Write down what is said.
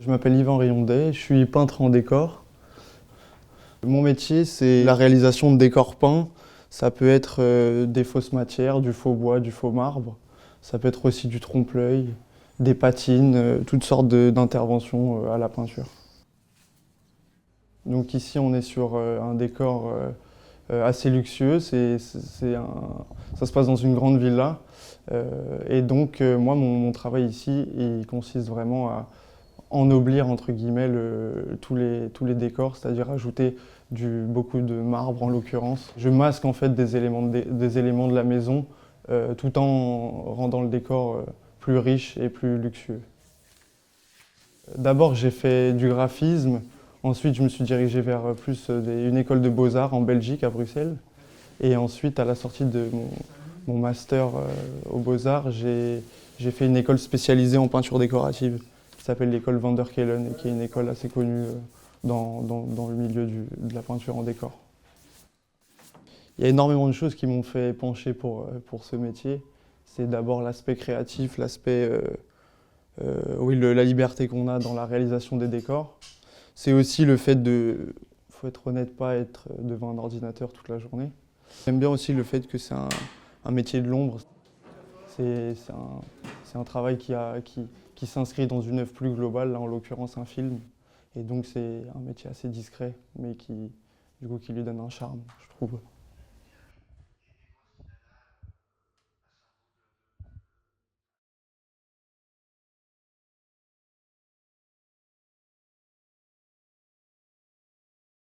Je m'appelle Yvan Riondet, je suis peintre en décor. Mon métier, c'est la réalisation de décors peints. Ça peut être des fausses matières, du faux bois, du faux marbre. Ça peut être aussi du trompe-l'œil, des patines, toutes sortes d'interventions à la peinture. Donc ici, on est sur un décor assez luxueux. Ça se passe dans une grande villa. Et donc, moi, mon travail ici, il consiste vraiment à ennoblir entre guillemets tous les décors, c'est-à-dire ajouter beaucoup de marbre en l'occurrence. Je masque en fait des éléments de la maison tout en rendant le décor plus riche et plus luxueux. D'abord j'ai fait du graphisme, ensuite je me suis dirigé vers une école de beaux-arts en Belgique, à Bruxelles. Et ensuite à la sortie de mon master aux beaux-arts, j'ai fait une école spécialisée en peinture décorative qui s'appelle l'école Van der Kelen et qui est une école assez connue dans le milieu de la peinture en décor. Il y a énormément de choses qui m'ont fait pencher pour ce métier. C'est d'abord l'aspect créatif, la liberté qu'on a dans la réalisation des décors. C'est aussi le fait de, faut être honnête, pas être devant un ordinateur toute la journée. J'aime bien aussi le fait que c'est un métier de l'ombre. C'est un travail qui s'inscrit dans une œuvre plus globale, là en l'occurrence un film. Et donc c'est un métier assez discret, mais du coup, qui lui donne un charme, je trouve.